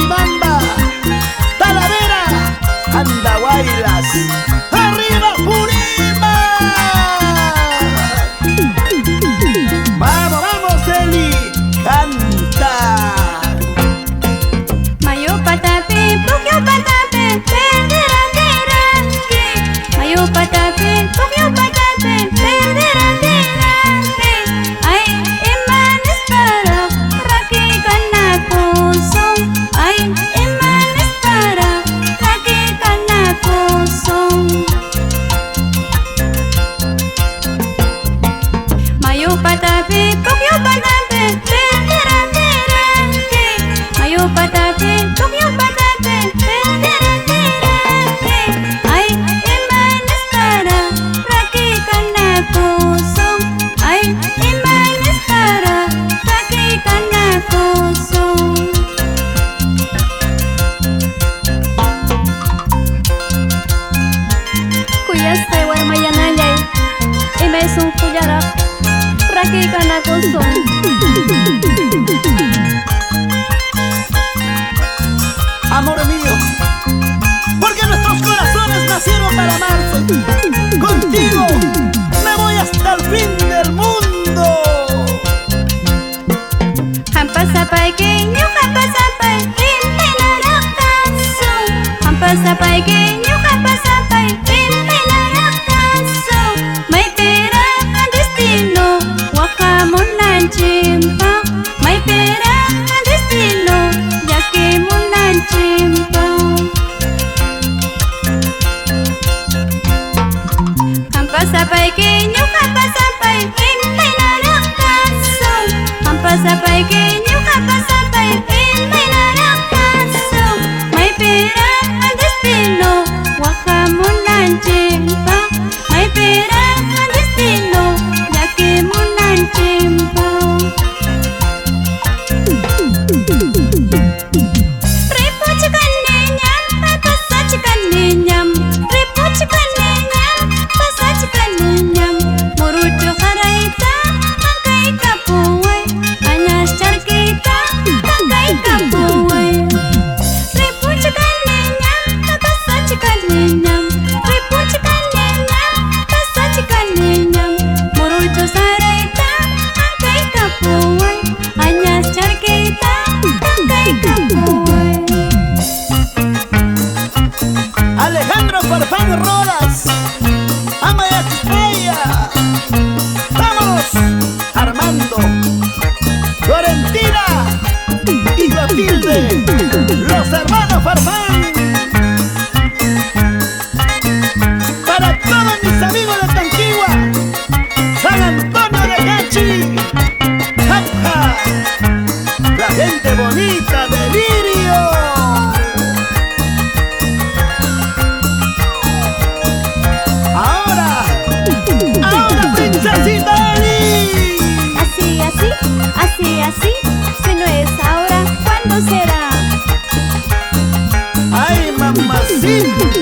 Cochabamba, Talavera, Andahuaylas, arriba Purimba. Vamos, vamos, Eli, canta. Mayo patapi, pukyo patapi, perdera derante. Mayo patapi, pukyo patapi, perdera derante. Ay, imanes para rakikan na puso. Ay, imanes para rakikan na puso. Mayo patapi, pukyo patapi, perdera derante. Mayo patapi, pukyo patapi, perdera derante. Ay, imanes para rakikan na puso. Ay, imanes para rakikan na puso. Kuyas taiwan mayanayay, imay sung kuyarak, rakikan na puso. Amor mío, porque nuestros corazones nacieron para amarse. Contigo me voy hasta el fin del mundo. Hampasapay kinyo kapasapay, hintay na laktaso. Hampasapay kinyo kapasapay, hintay na laktaso. May pera ang destino, waka mo ng chimpa. May pera ang destino, yaki mo ng chimpa. Hampasapay kinyo kapasapay, hintay na laktaso. Hampasapay kinyo kapasapay, hintay na laktaso. May pera ang destino, waka mo ng chimpa. May pera ang destino, yaki mo ng chimpa. Ripo chikan ninyam, pasa chikan ninyam. Ripo chikan ninyam, pasa chikan ninyam. Murucho karaita, angkay kapuway. Anyas charkita, angkay kapuway. Ripo chikan ninyam, pasa chikan ninyam. Ripo chikan ninyam, pasa chikan ninyam. Murucho saraita, angkay kapuway. Anyas charkita, angkay kapuway. Alejandro Farfán Rodas, Amaya Estrella. Vámonos, Armando, Florentina y Clotilde, los hermanos Farfán. Para todos mis amigos de Tanquigua, San Antonio de Cachi, Janja, la gente bonita de Lirio. Ahora, princesita Eli. Así, así, así, así. Si no es ahora, ¿cuándo será? Ay, mamacita.